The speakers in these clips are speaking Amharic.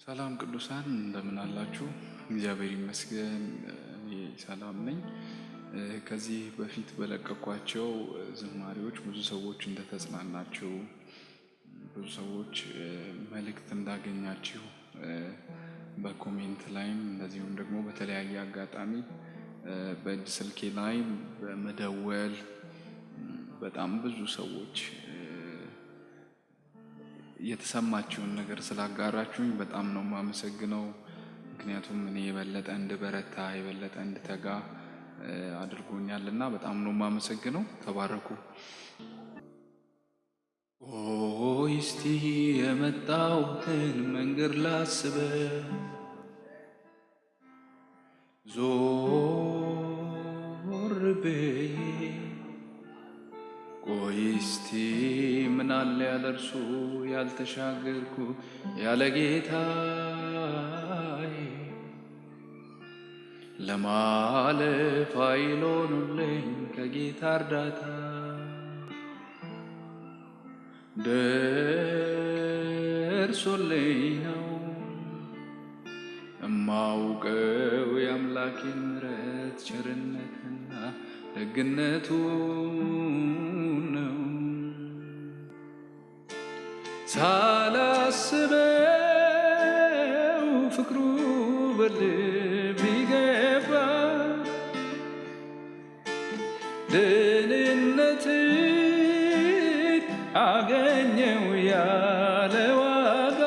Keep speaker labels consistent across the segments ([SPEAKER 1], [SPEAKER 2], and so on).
[SPEAKER 1] ሰላም ቅዱሳን እንደምን አላችሁ? እግዚአብሔር ይመስገን እኔ ሰላም ነኝ። ከዚህ በፊት በለቀኳቸው ዝማሬዎች ብዙ ሰዎች እንደተጽናናችሁ፣ ብዙ ሰዎች መልእክት እንዳገኛችሁ በኮሜንት ላይም እንደዚሁም ደግሞ በተለያየ አጋጣሚ በእጅ ስልኬ ላይ በመደወል በጣም ብዙ ሰዎች የተሰማችሁን ነገር ስላጋራችሁኝ በጣም ነው የማመሰግነው። ምክንያቱም እኔ የበለጠ እንድበረታ የበለጠ እንድተጋ አድርጎኛልና በጣም ነው የማመሰግነው። ተባረኩ። እስቲ የመጣሁትን መንገድ ላስበ ዞር በይ እስቲ ምን አለ ያለ እርሱ ያልተሻገርኩ ያለ ጌታዬ ለማለፍ አይሎኑልኝ ከጌታ እርዳታ ደርሶልኝ ነው እማውቀው የአምላኬን ምሕረት ቸርነትና ደግነቱ ነው። ሳላስበው ፍቅሩ በልቤ ገባ ደህንነትን አገኘው ያለ ዋጋ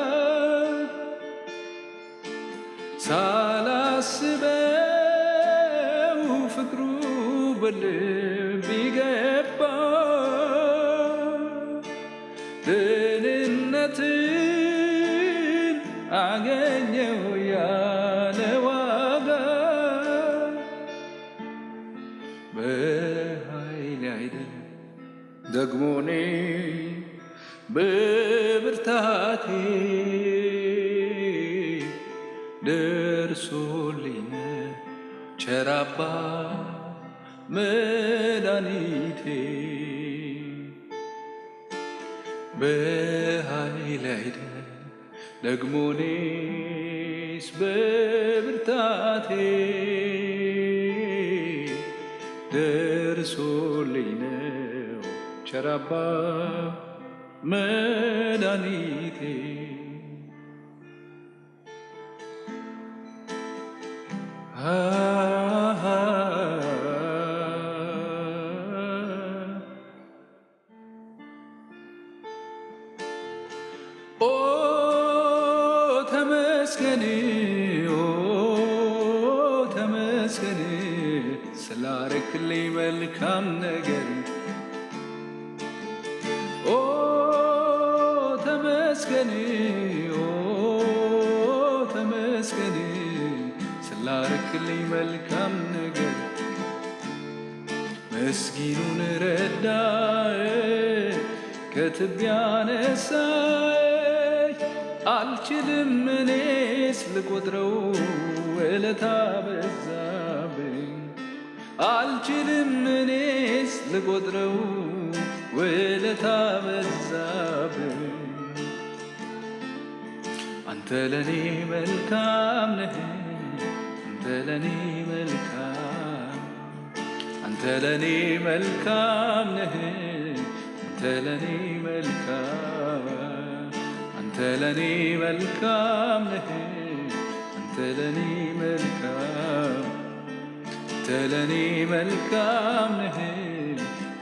[SPEAKER 1] ሳላስበው ፍቅሩ በልቤ ገባ ደህንነትን አገኘው ያለ ዋጋ በኃይሌ አይደለም ደግሞ እኔ በብርታቴ ደርሶልኝ ቸር አባ መድኃኒቴ በኃይሌ አይደለም ደግሞ እኔስ በብርታቴ ደርሶልኝ ነው ቸር አባ መድኃኒቴ ተመስገን ተመስገን ስላረክልኝ መልካም ነገር ተመስገን ተመስገን ስላረክልኝ መልካም ነገር ምስኪኑን ረዳህ ከትቢያ አነሳኝ አልችልም እኔስ ልቆጥረው ውለታ በዛብኝ አልችልም እኔስ ልቆጥረው ውለታ በዛብኝ አንተ ለኔ መልካም ነህ አንተ ለኔ መልካም አንተ ለኔ መልካም ነህ አንተ ለኔ መልካም አንተ ለኔ መልካም ነህ አንተ ለኔ መልካም አንተ ለኔ መልካም ነህ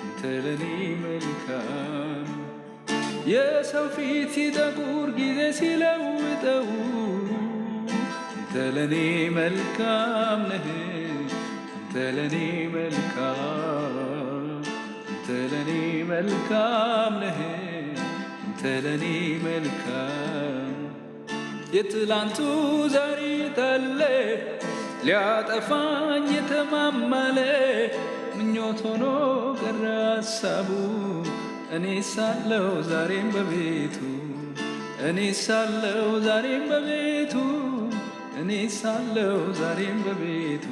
[SPEAKER 1] አንተ ለኔ መልካም የሰው ፊት ሲጠቁር ጊዜ ሲለውጠው አንተ ለኔ መልካም ነህ አንተ ለኔ መልካም አንተ ለኔ መልካም ነህ አንተ ለኔ መልካም የትላንቱ ዛሬ ታለ ሊያጠፋኝ የተማማለ ምኞት ሆኖ ቀረ ሀሳቡ እኔ ሳለው ዛሬም በቤቱ እኔ ሳለው ዛሬም በቤቱ እኔ ሳለው ዛሬም በቤቱ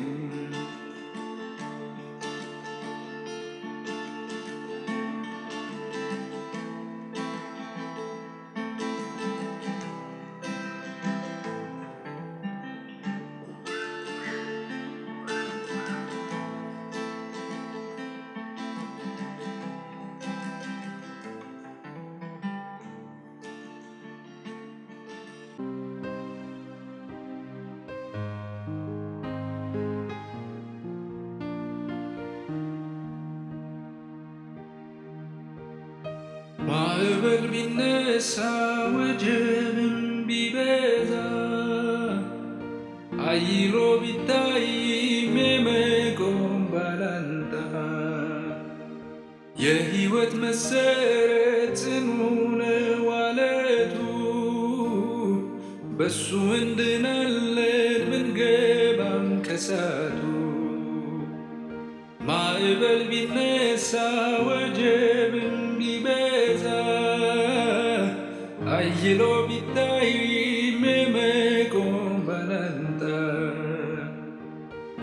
[SPEAKER 1] ማዕበል ቢነሳ ወጀብም ቢበዛ አይሎ ቢታይም የመቆም ባላንጣ የሕይወት መሰረት ጽኑ ነው ዓለቱ በሱ እንድናለን ብንገባም ከሳቱ ማዕበል ቢነሳ ወጀብም ቢበዛ አይሎ ቢታይም የመቆም ባላንጣ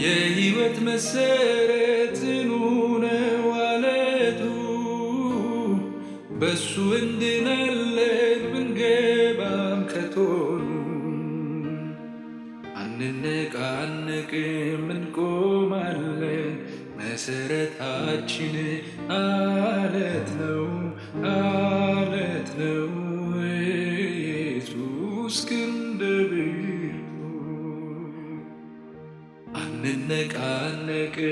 [SPEAKER 1] የሕይወት መሰረት ጽኑ ነው ዓለቱ በሱ እንድናለን ብንገባም ከቶኑ አንነቃነቅም እንቆማለን መሰረታችን አለት ነው አለት ነው ኢየሱስ ክንደ ብርቱ አንነቃነቅም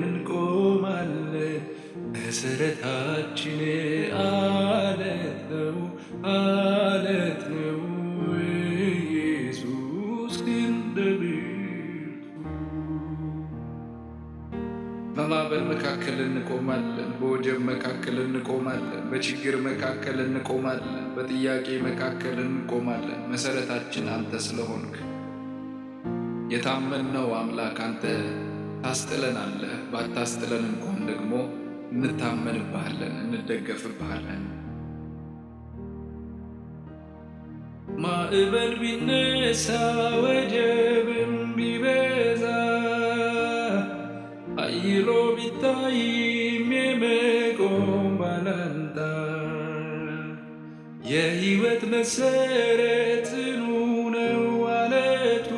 [SPEAKER 1] እንቆማለን መሰረታችን አለት ነው አለት ነው ኢየሱስ ክንደ ብርቱ በማዕበል መካከል እንቆማለን በወጀብ መካከል እንቆማለን በችግር መካከል እንቆማለን በጥያቄ መካከል እንቆማለን መሰረታችን አንተ ስለሆንክ የታመንነው አምላክ አንተ ታስጥለናለህ ባታስጥለን እንኳን ደግሞ እንታመንብሃለን እንደገፍብሃለን ማዕበል ቢነሳ ወጀብም ቢበዛ አይሎ ቢታይም የመቆም ባላንጣ የሕይወት መሰረት ጽኑ ነው ዓለቱ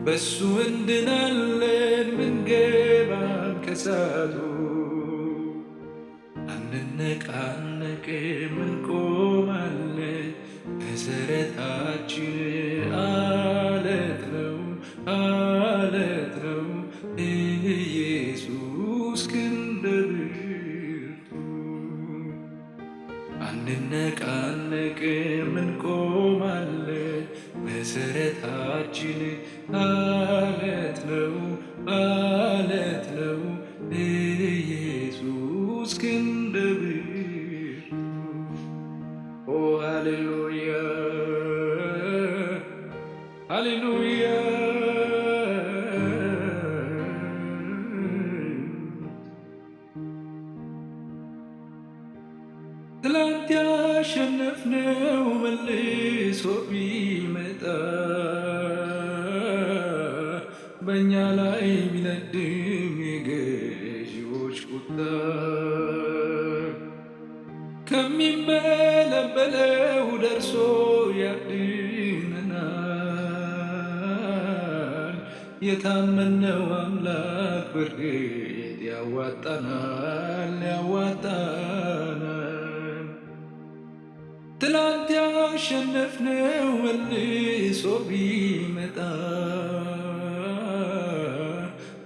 [SPEAKER 1] በሱ እንድናለን ብንገባም ከሳቱ አንነቃነቅም እንቆማለን መሰረታችን አለት ነው አለት ነው ኢየሱስ ክንደ ብርቱ አንነቃነቅም እንቆማለን መሰረታችን አለት ነው አለት ነው ኢየሱስ ክንደ ብርቱ ኦ ሃሌሉያ ሃሌሉያ ትላንት ያሸነፍነው መልሶ ቢመጣ በእኛ ላይ ቢነድም የገዢዎች ቁጣ ከሚንበለበለው ደርሶ ያድነናል የታመነው አምላክ በርግጥ ያዋጣናል ያዋጣናል ትላንት ያሸነፍነው መልሶ ቢመጣ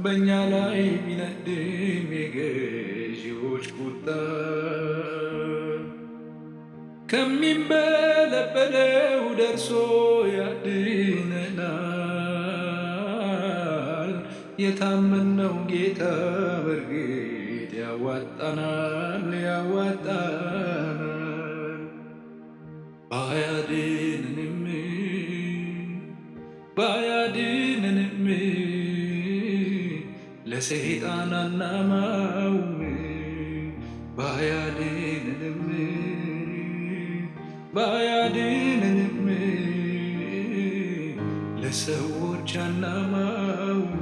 [SPEAKER 1] በእኛ ላይ ቢነድም የገዢዎች ቁጣ ከሚንበለበለው ደርሶ ያድነናል የታመነው ጌታ በርግጥ ያዋጣናል ያዋጣናል ባያድነንም ለሰይጣን አናማውም ባያድነንም ለሰዎች አናማውም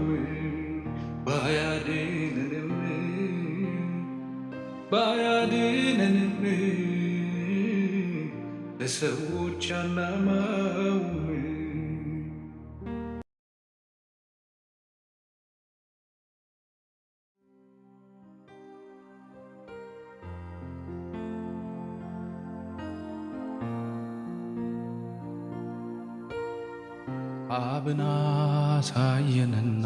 [SPEAKER 1] ባያድነንም ለሰዎች አናማውም አብን አሳየንና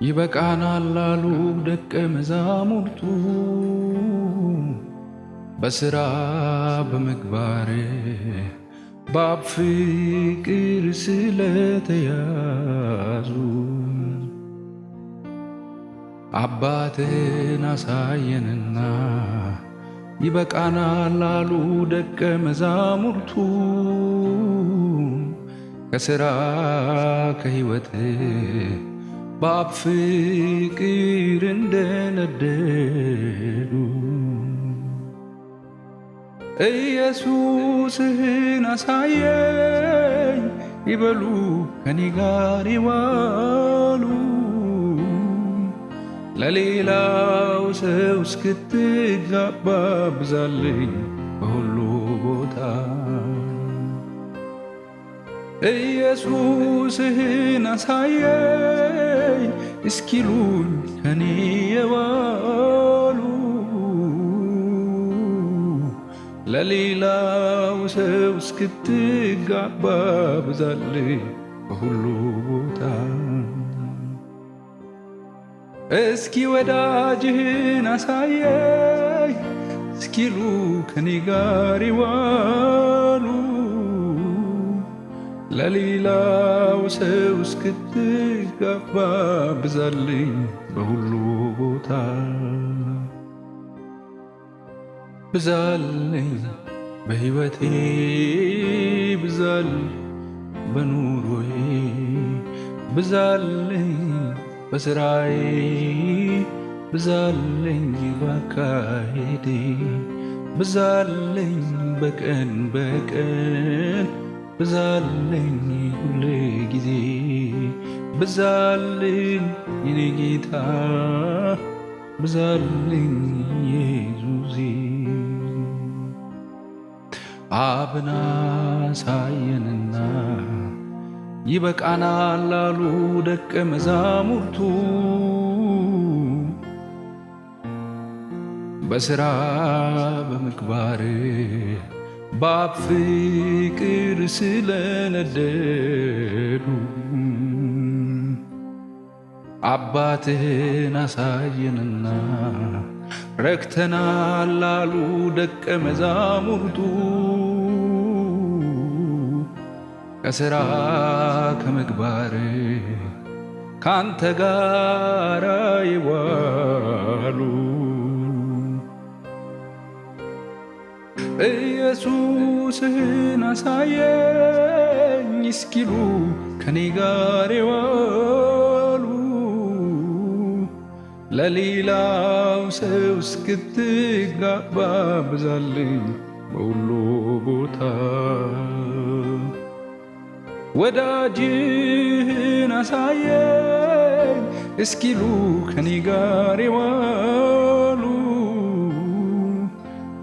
[SPEAKER 1] ይበቃናል አሉ ደቀ መዛሙርቱ በስራ በምግባር በአብ ፍቅር ስለተያዙ አባትን አሳየንና ይበቃናል አሉ ደቀ መዛሙርቱ። ከሥራ ከሕይወት በአብ ፍቅር እንደነደዱ ኢየሱስህን አሳየኝ ይበሉ ከኔ ጋር ይዋሉ። ለሌላው ሰው እስክትጋባ ብዛልኝ በሁሉ ቦታ ኢየሱስህን አሳየኝ እስኪሉኝ ከኔ የዋሉ። ለሌላው ሰው እስክትጋባ ብዛልኝ በሁሉ ቦታ እስኪ ወዳጅህን አሳየኝ እስኪሉ ከኔ ጋር ይዋሉ። ለሌላው ሰው እስክትጋባ ብዛልኝ በሁሉ ቦታ ብዛልኝ በሕይወቴ ብዛል በኑሮዬ ብዛልኝ በስራዬ ብዛልኝ ባካሄዴ ብዛልኝ በቀን በቀን ብዛልኝ ሁሌ ጊዜ ብዛልኝ የኔ ጌታ ብዛልኝ ኢየሱሴ። አብን አሳየንና ይበቃናል አሉ ደቀ መዛሙርቱ። በሥራ በምግባር በአብ ፍቅር ስለነደዱ አባትህን አሳየንና ረክተናል አሉ ደቀ መዛሙርቱ። ከሥራ ከምግባር ካንተ ጋር ይዋሉ። ኢየሱስህን አሳየኝ እስኪሉ ከኔ ጋር ይዋሉ። ለሌላው ሰው እስክትጋባ ብዛልኝ በሁሉ ቦታ ወዳጅህን አሳየኝ እስኪሉ ከኔ ጋር ይዋሉ።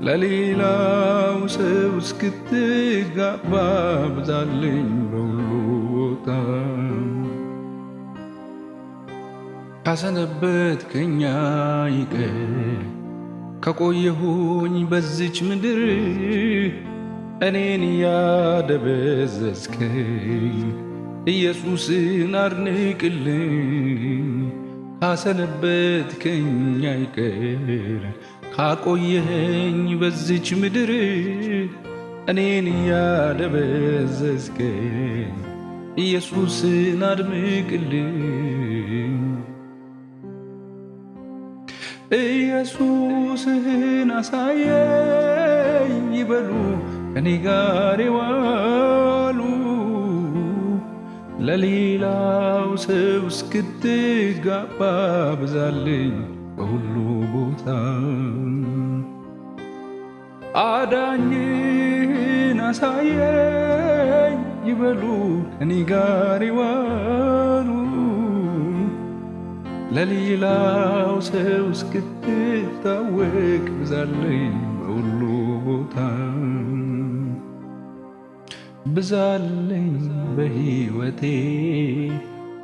[SPEAKER 1] ለሌላው ሰው እስክትጋባ ብዛልኝ በሁሉ ቦታ ካሰነበትከኝ ይቅር ከቆየሁኝ በዚች ምድር እኔን ያደበዘዝከኝ ኢየሱስን አድንቅልኝ። ካሰነበትከኝ ይቅር ካቆየኸኝ በዚች ምድር እኔን ያደበዘዝከኝ ኢየሱስን አድምቅልኝ። ኢየሱስህን አሳየኝ ይበሉ ከኔ ጋር ይዋሉ። ለሌላው ሰው እስክትጋባ ብዛልኝ በሁሉ ቦታ አዳኝህን አሳየኝ ይበሉ ከኔ ጋር ይዋሉ። ለሌላው ሰው እስክትታወቅ ብዛልኝ በሁሉ ቦታ ብዛልኝ በሕይወቴ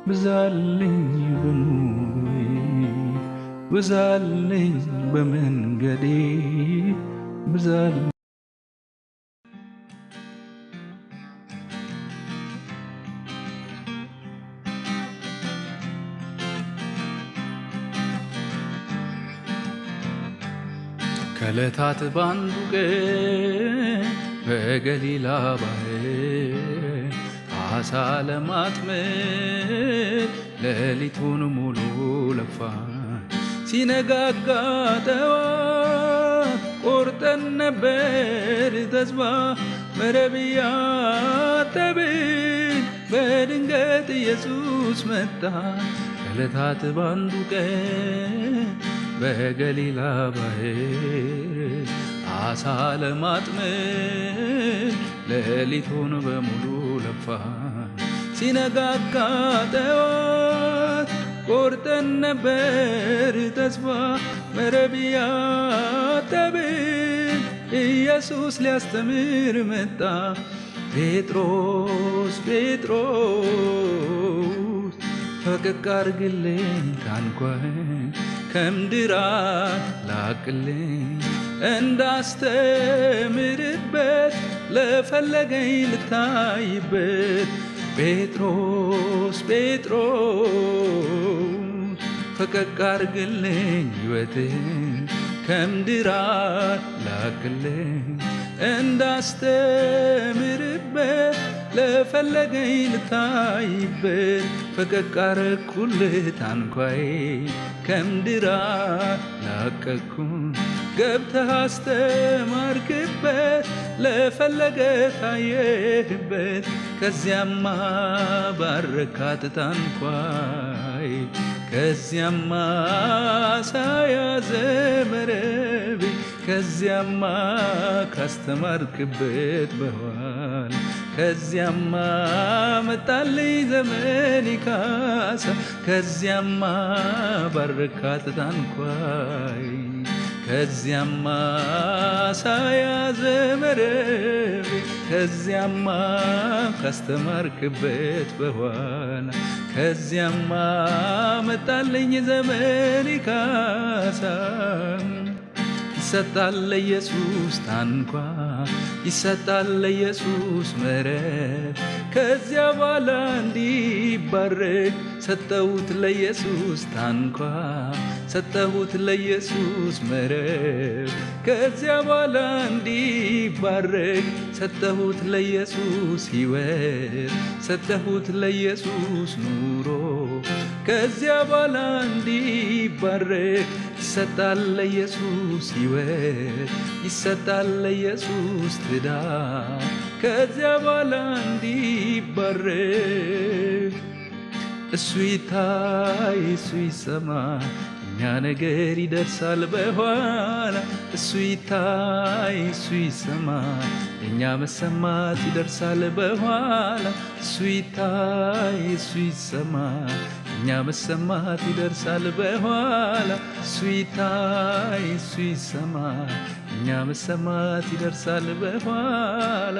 [SPEAKER 1] ብዛልኝ በኑሮዬ ብዛልኝ በመንገዴ ብዛልኝ ከዕለታት ባንዱ ቀን በገሊላ ባህር አሳ ለማጥመድ ሌሊቱን ሙሉ ለፋ። ሲነጋጋ ጠዋት ቆርጠን ነበር ተስፋ መረብ ያጠብን በድንገት ኢየሱስ መጣ። ከዕለታት ባንዱ ቀን በገሊላ ባህር አሳ ለማጥመድ ሌሊቱን በሙሉ ለፋ። ሲነጋጋ ጠዋት ቆርጠን ነበር ተስፋ መረብ ያጠብን ኢየሱስ ሊያስተምር መጣ። ጴጥሮስ ጴጥሮስ ፈቀቅ አርግልኝ ታንኳን ከምድር ላቅልኝ እንዳስተምርበት ለፈለገኝ ልታይበት። ጴጥሮስ ጴጥሮስ ፈቀቅ አርግልኝ ሕይወትን ከምድር ላቅልኝ እንዳስተምርበት ለፈለገኝ ልታይበት። ፈቀቅ አረኩልህ ታንኳዬ ከምድር ላቀቅኩ ገብተህ አስተማርክበት ለፈለገ ታየህበት። ከዚያማ ባረካት ታንኳይ ከዚያማ ሳያዘ መረቤ ከዚያማ ካስተማርክበት በኋላ ከዚያማ መጣልኝ ዘመን ካሳ ከዚያማ ባረካት ታንኳይ ከዚያማ ሳያዘ መረቤ ከዚያማ ካስተማርክበት በኋላ ከዚያማ መጣልኝ ዘመን ካሳ። ይሰጣል ለኢየሱስ ታንኳ ይሰጣል ለኢየሱስ መረብ ከዚያ በኋላ እንዲባረክ ሰጠሁት ለኢየሱስ ታንኳ ሰጠሁት ለኢየሱስ መረብ ከዚያ በኋላ እንዲባረክ ሰጠሁት ለኢየሱስ ሕይወት ሰጠሁት ለኢየሱስ ኑሮ ከዚያ በኋላ እንዲባረክ ይሰጣል ለኢየሱስ ሕይወት ይሰጣል ለኢየሱስ ትዳር ከዚያ በኋላ እንዲባረክ። እሱ ይታይ እሱ ይሰማ እኛ ነገር ይደርሳል በኋላ እሱ ይታይ እሱ ይሰማ እኛ መሰማት ይደርሳል በኋላ እሱ ይታይ እሱ ይሰማ እኛ መሰማት ይደርሳል በኋላ እሱ ይታይ እሱ ይሰማ እኛ መሰማት ይደርሳል በኋላ።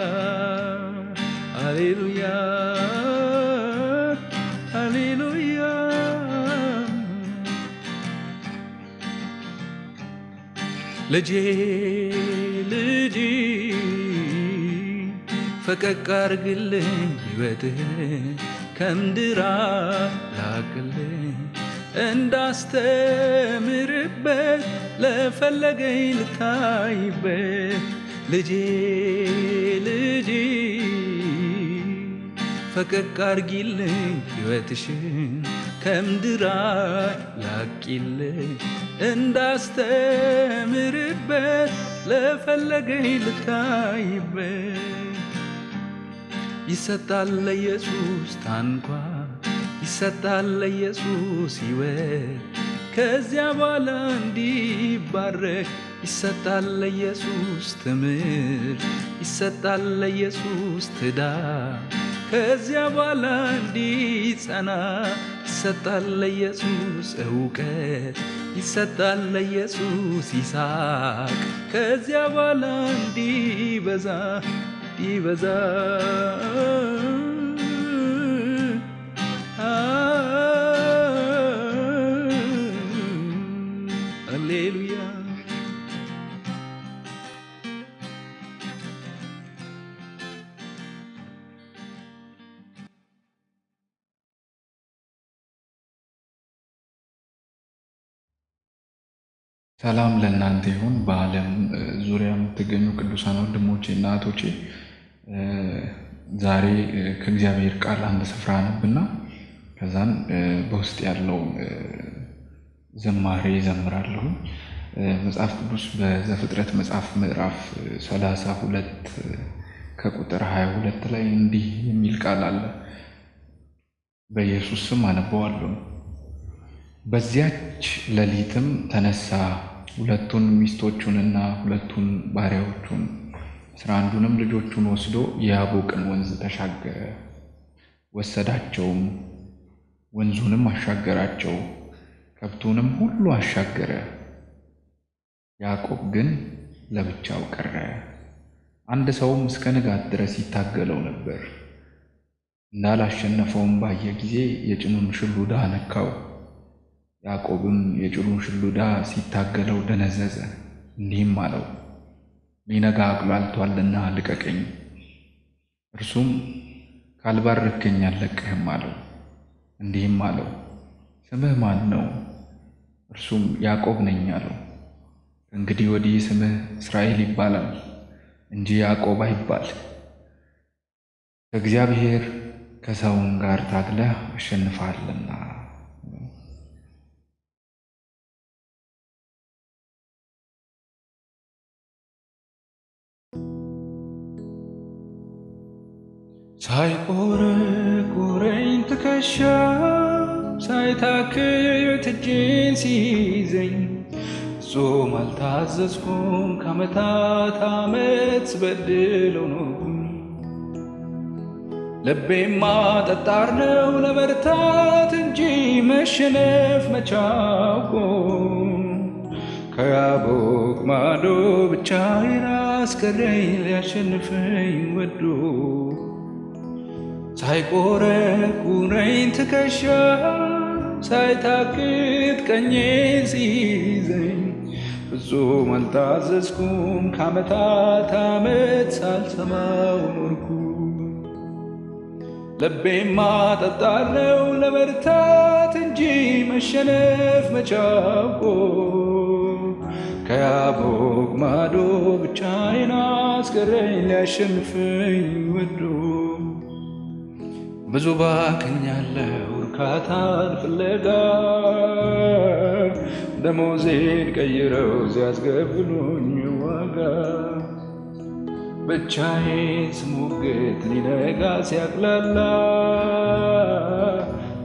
[SPEAKER 1] ሃሌሉያ ሃሌሉያ። ልጄ ልጄ ፈቀቅ አርግልኝ ሕይወትህን ከምድር ላቅልኝ እንዳስተምርበት ለፈለገኝ ልታይበት። ልጄ ልጄ ፈቀቅ አርጊልኝ ሕይወትሽን ከምድር ላቂልኝ እንዳስተምርበት ለፈለገኝ ልታይበት። ይሰጣል ለኢየሱስ ታንኳ ይሰጣል ለኢየሱስ ሕይወት ከዚያ በኋላ እንዲባረክ ይሰጣል ለኢየሱስ ትምህርት ይሰጣል ለኢየሱስ ትዳር ከዚያ በኋላ እንዲጸና ይሰጣል ለኢየሱስ እውቀት ይሰጣል ለኢየሱስ ይስሐቅ ከዚያ በኋላ እንዲበዛ ይበዛ። ሃሌሉያ። ሰላም ለእናንተ ይሁን። በዓለም ዙሪያ የምትገኙ ቅዱሳን ወንድሞቼ እና እህቶቼ ዛሬ ከእግዚአብሔር ቃል አንድ ስፍራ አነብና ከዛን በውስጥ ያለውን ዝማሬ እዘምራለሁ። መጽሐፍ ቅዱስ በዘፍጥረት መጽሐፍ ምዕራፍ 32 ከቁጥር 22 ላይ እንዲህ የሚል ቃል አለ። በኢየሱስ ስም አነበዋለሁ። በዚያች ሌሊትም ተነሳ፣ ሁለቱን ሚስቶቹንና ሁለቱን ባሪያዎቹን 11ዱንም ልጆቹን ወስዶ የያቦቅን ወንዝ ተሻገረ። ወሰዳቸውም፣ ወንዙንም አሻገራቸው፣ ከብቱንም ሁሉ አሻገረ። ያዕቆብ ግን ለብቻው ቀረ። አንድ ሰውም እስከ ንጋት ድረስ ይታገለው ነበር። እንዳላሸነፈውም ባየ ጊዜ የጭኑን ሽሉዳ ነካው። ያዕቆብም የጭኑን ሽሉዳ ሲታገለው ደነዘዘ። እንዲህም አለው፣ ሊነጋ አቅላልቷልና ልቀቀኝ። እርሱም ካልባረከኝ አልለቅህም አለው። እንዲህም አለው፣ ስምህ ማን ነው? እርሱም ያዕቆብ ነኝ አለው። እንግዲህ ወዲህ ስምህ እስራኤል ይባላል እንጂ ያዕቆብ አይባል። ከእግዚአብሔር ከሰውም ጋር ታግለህ አሸንፈሃልና። ሳይቆረቁረኝ ትከሻ ሳይታክት እጄን ሲይዘኝ ጾም አልታዘዝኩም ከዓመታት ዓመት ስበድለው ኖርኩኝ። ልቤማ ጠጣር ነው ለመርታት እንጂ መሸነፍ መቻውቆ ከያቦቅ ማዶ ብቻዬን አስቀረኝ ሊያሸንፈኝ ወዶ። ሳይቆረቁረኝ ትከሻ ሳይታክት ቀኜን ሲይዘኝ ፍጹም አልታዘዝኩም ከዓመታት ዓመት ሳልሰማው ኖርኩ። ልቤማ ጠጣር ነው ለመርታት እንጂ መሸነፍ መቻውቆ ከያቦቅ ማዶ ብቻዬን አስቀረኝ ሊያሸንፈኝ ወዶ። ብዙ ባክኛለሁ እርካታን ፍለጋ ደሞዜን ቀይረው ሲያስገብሉኝ ዋጋ። ብቻዬን ስሞግት ሊነጋ ሲያቅላላ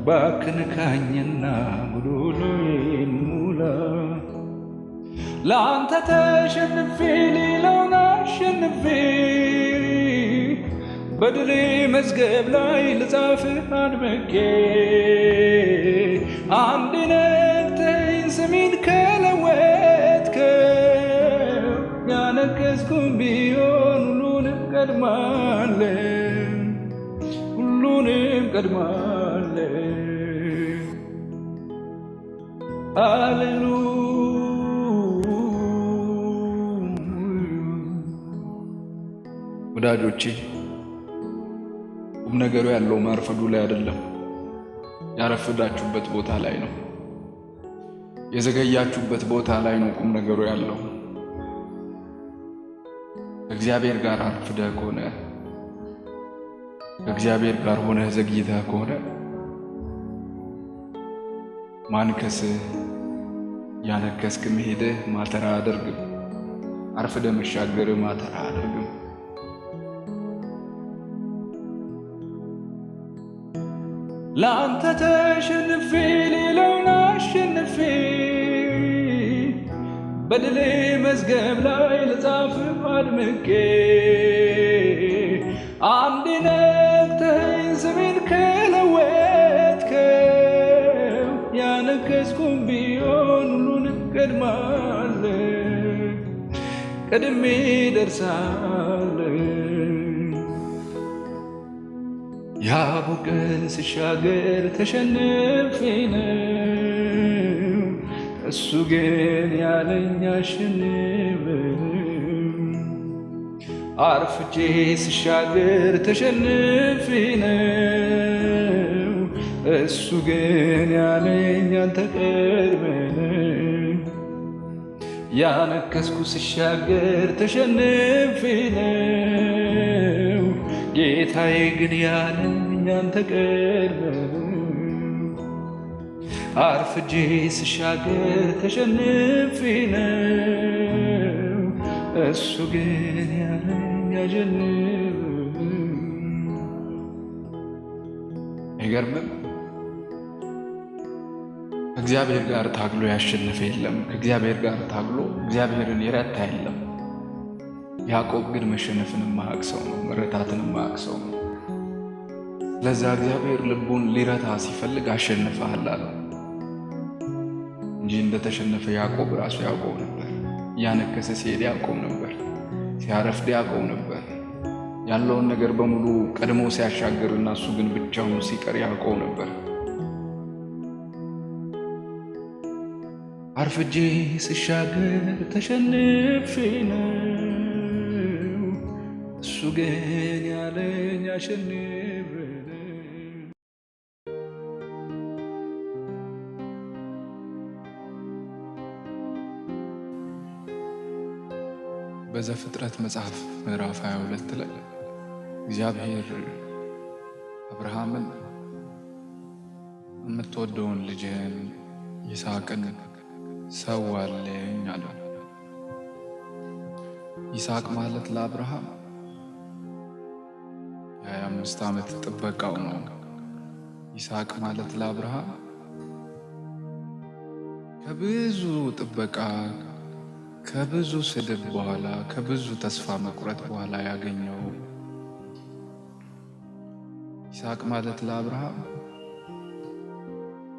[SPEAKER 1] ባክንካኝና ሙሉዬን ሙላ። ለአንተ ተሸንፌ ሌላውን አሸንፌ በድሌ መዝገብ ላይ ልጻፍህ አድምቄ። አንዴ ነግተኸኝ ስሜን ከለወጥከው ያነገሥኩም ቢሆን ሁሉንም ቀድማለሁ፣ ሁሉንም ቀድማለሁ። ሃሌሉያ። ወዳጆቼ ቁም ነገሩ ያለው ማርፈዱ ላይ አይደለም፣ ያረፈዳችሁበት ቦታ ላይ ነው። የዘገያችሁበት ቦታ ላይ ነው ቁም ነገሩ ያለው። ከእግዚአብሔር ጋር አርፍደህ ከሆነ ከእግዚአብሔር ጋር ሆነህ ዘግይተህ ከሆነ ማንከስህ ያነከስክ መሄድህ ማተራ አያደርግም። አርፍደህ መሻገርህ ማተራ አያደርግም። ለአንተ ተሸንፌ ሌላውን አሸንፌ በድሌ መዝገብ ላይ ልጻፍህ አድምቄ። አንዴ ነግተኸኝ ስሜን ከለወጥከው ያነገሥኩም ቢሆን ሁሉንም ቀድማለሁ፣ ቀድሜ ደርሳለሁ። ያቦቅን ስሻገር ተሸንፌ ነው፣ እሱ ግን ያለኝ አሸንፈው። አርፍጄ ስሻገር ተሸንፌ ነው፣ እሱ ግን ያለኝ አንተ ቀድመህ። ያነከስኩ ስሻገር ተሸንፌ ነው። ጌታዬ ግን ያለኝ አንተ ቀድመህ አርፍጄ ስሻገር ተሸንፌ ነው። እሱ ግን ያለኝ አሸንፍ። አይገርምም? ከእግዚአብሔር ጋር ታግሎ ያሸነፈ የለም። ከእግዚአብሔር ጋር ታግሎ እግዚአብሔርን የረታ የለም። ያዕቆብ ግን መሸነፍን ማያውቅ ሰው ነው፣ መረታትን ማያውቅ ሰው ነው። ለዛ እግዚአብሔር ልቡን ሊረታ ሲፈልግ አሸንፈሃል አለው እንጂ እንደተሸነፈ ያዕቆብ ራሱ ያውቀው ነበር። እያነከሰ ሲሄድ ያውቀው ነበር። ሲያረፍድ ያውቀው ነበር። ያለውን ነገር በሙሉ ቀድሞ ሲያሻግርና እሱ ግን ብቻውን ሲቀር ያውቀው ነበር። አርፍጄ ስሻገር ተሸንፌ ነው። እሱ ግን ያለኝ አሸንፍ። በዘፍጥረት መጽሐፍ ምዕራፍ 22 ላይ እግዚአብሔር አብርሃምን የምትወደውን ልጅህን ይስሐቅን ሰዋልኝ አለው። ይስሐቅ ማለት ለአብርሃም የ25 ዓመት ጥበቃው ነው። ይስሐቅ ማለት ለአብርሃም ከብዙ ጥበቃ፣ ከብዙ ስድብ በኋላ፣ ከብዙ ተስፋ መቁረጥ በኋላ ያገኘው። ይስሐቅ ማለት ለአብርሃም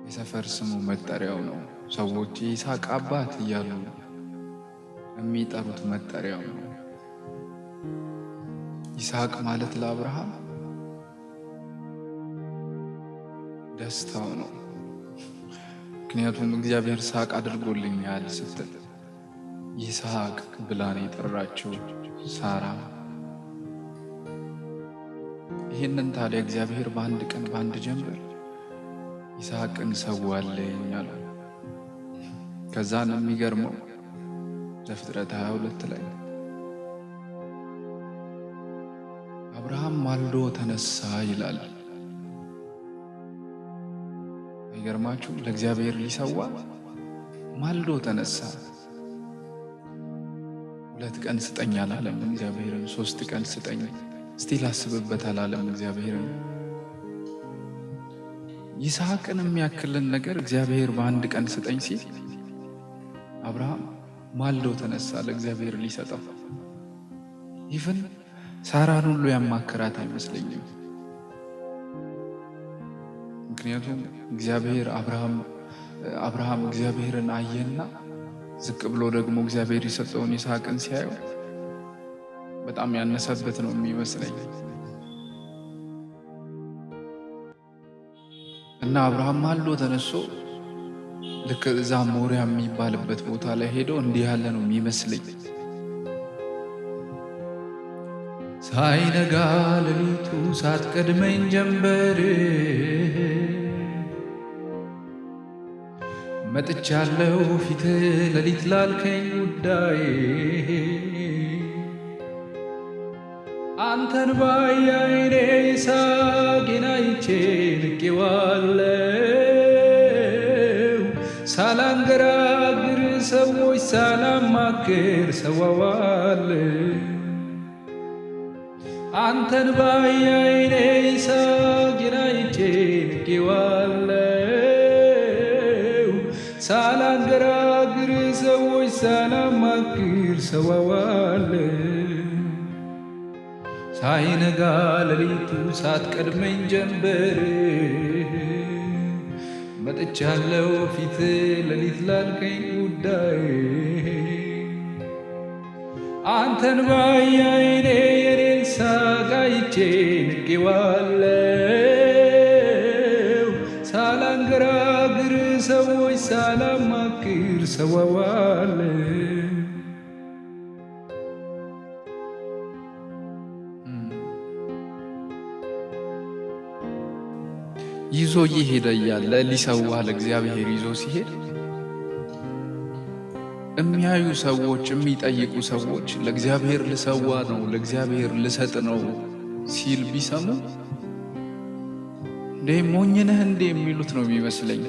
[SPEAKER 1] የሰፈር ስሙ መጠሪያው ነው። ሰዎች የይስሐቅ አባት እያሉ የሚጠሩት መጠሪያው ነው። ይስሐቅ ማለት ለአብርሃም ደስታው ነው። ምክንያቱም እግዚአብሔር ይስሐቅ አድርጎልኛል ስትል ይስሐቅ ብላን የጠራችው ሳራ። ይህንን ታዲያ እግዚአብሔር በአንድ ቀን በአንድ ጀንበር ይስሐቅን ሰዋልኝ አለው። ከዛን የሚገርመው ዘፍጥረት 22 ላይ አብርሃም ማልዶ ተነሳ ይላል። አይገርማችሁ? ለእግዚአብሔር ሊሰዋ ማልዶ ተነሳ። 2 ቀን ስጠኝ አላለም እግዚአብሔርን። 3 ቀን ስጠኝ እስቲ ላስብበት አላለም እግዚአብሔርን። ይስሐቅን የሚያክልን ነገር እግዚአብሔር በአንድ ቀን ስጠኝ ሲል አብርሃም ማልዶ ተነሳ ለእግዚአብሔር ሊሰጠው። ይፍን ሳራን ሁሉ ያማከራት አይመስለኝም። ምክንያቱም እግዚአብሔር አብርሃም እግዚአብሔርን አየና ዝቅ ብሎ ደግሞ እግዚአብሔር የሰጠውን ይስሐቅን ሲያየው በጣም ያነሰበት ነው የሚመስለኝ። እና አብርሃም ማልዶ ተነሶ ልክ እዛ ሞሪያ የሚባልበት ቦታ ላይ ሄዶ እንዲህ ያለ ነው የሚመስለኝ። ሳይነጋ ሌሊቱ ሳትቀድመኝ ጀንበር መጥቻለሁ ፊት ሌሊት ላልከኝ ጉዳይ አንተን ባየ ዓይኔ ይስሐቅን አይቼ ንቄዋለሁ። ሳላንገራግር ሰዎች ሳላማክር ሰዋዋለሁ። አንተን ባየ ዓይኔ ይስሐቅን አይቼ ንቄዋለሁ። ሳላንገራግር ሰዎች ሳላማክር ሰዋዋለሁ። ሳይነጋ ሌሊቱ ሳትቀድመኝ ጀንበር መጥቻለሁ ፊት ሌሊት ላልከኝ ጉዳይ አንተን ባየ ዓይኔ የኔን ይስሐቅ አይቼ ንቄዋለሁ። ሳላንገራግር ሰዎች ሳላማክር ሰዋዋለሁ። ይዞ እየሄደ እያለ ሊሰዋ ለእግዚአብሔር ይዞ ሲሄድ የሚያዩ ሰዎች የሚጠይቁ ሰዎች ለእግዚአብሔር ልሰዋ ነው ለእግዚአብሔር ልሰጥ ነው ሲል ቢሰሙ እንዴ ሞኝ ነህ እንዴ የሚሉት ነው የሚመስለኝ።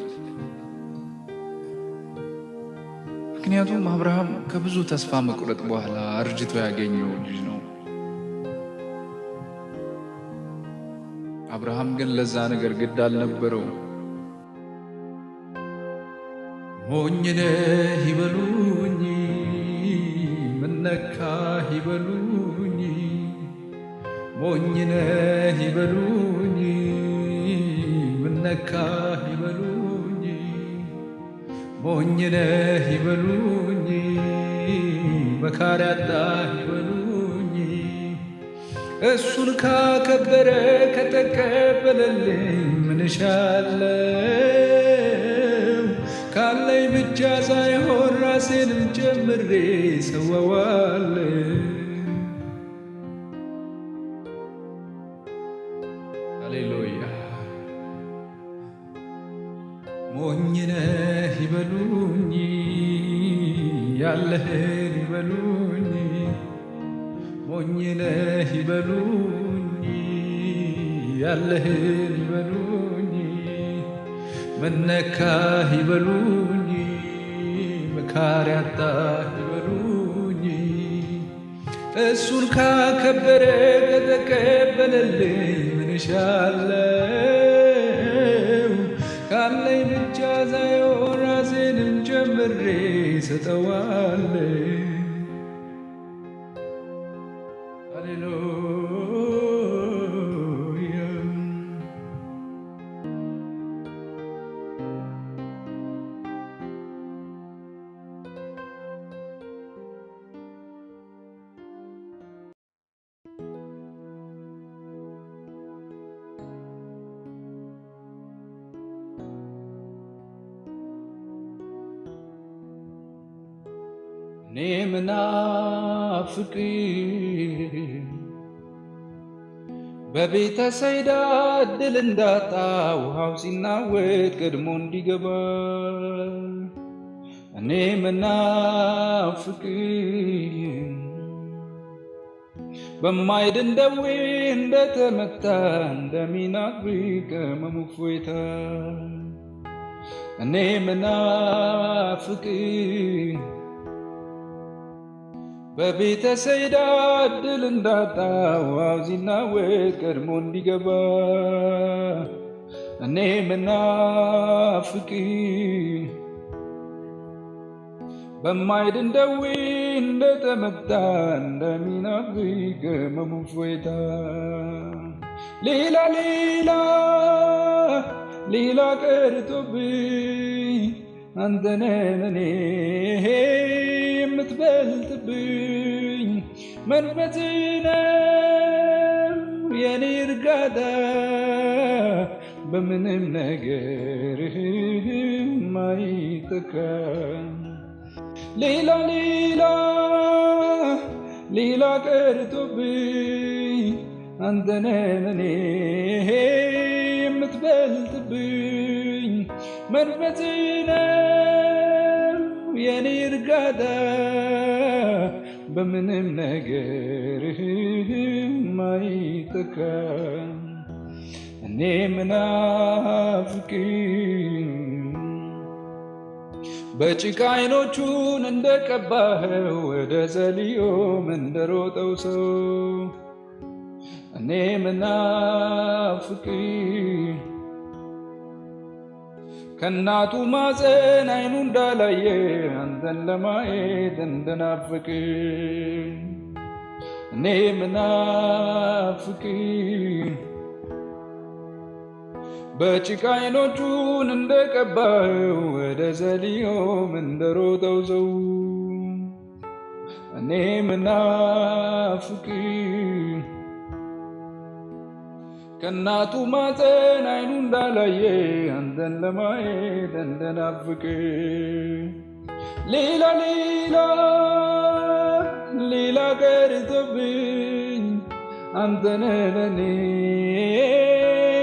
[SPEAKER 1] ምክንያቱም አብርሃም ከብዙ ተስፋ መቁረጥ በኋላ አርጅቶ ያገኘው ልጅ ነው። አብርሃም ግን ለዛ ነገር ግድ አልነበረው። ሞኝ ነህ ይበሉኝ ምን ነካህ ይበሉኝ ሞኝ ነህ ይበሉኝ ምን ነካህ ይበሉኝ ሞኝ ነህ ይበሉኝ መካሪ አጣህ ይበሉኝ እሱን ካከበረ ከተቀበለልኝ ምን እሻለሁ ካለኝ ብቻ ሳይሆን ራሴንም ጨምሬ ሰዋዋለሁ። ሃሌሉያ። ሞኝ ነህ ይበሉኝ ያለህን ይበሉኝ ሞኝ ነህ ይበሉኝ ያለህን ይበሉኝ ምን ነካህ ይበሉኝ መካሪ አጣህ ይበሉኝ እሱን ካከበረ ከተቀበለልኝ ምን እሻለሁ ካለኝ ብቻ ሳይሆን ራሴንም ጨምሬ ሰጠዋለሁ። እኔ ምናፍቅ በቤተ ሰይዳ እድል እንዳጣ ውሃው ሲናወጥ ቀድሞ እንዲገባ እኔ ምናፍቅ በማይድን ደዌ እንደተመታ እንደሚናፍቅ ሕመሙ እፎይታ እኔ ምናፍቅ በቤተ ሰይዳ እድል እንዳጣ ውሃው ሲናወጥ ቀድሞ እንዲገባ እኔ ምናፍቅ በማይድን ደዌ እንደተመታ እንደሚናፍቅ ሕመሙ እፎይታ ሌላ ቀርቶብኝ አንተነህ ለኔ የምትበልጥብኝ መንፈስህ ነው የኔ እርጋታ በምንም ነገር ማይተካ ሌላ ቀርቶብኝ አንተነህ ለኔ የምትበልጥብኝ መንፈስህ ነው የኔ እርጋታ በምንም ነገር ማይተካ እኔ ምናፍቅ በጭቃ አይኖቹን እንደቀባኸው ወደ ሰሊሆም እንደሮጠው ሰው እኔ ምናፍቅ ከእናቱ ማፀን አይኑ እንዳላየ አንተን ለማየት እንደናፍቅ እኔ ምናፍቅ በጭቃ አይኖቹን እንደቀባኸው ወደ ሰሊሆም እንደሮጠው ሰው እኔ ምናፍቅ ከእናቱ ማፀን አይኑ እንዳላየ አንተን ለማየት እንደናፍቅ ሌላ ቀርቶብኝ አንተነህ ለኔ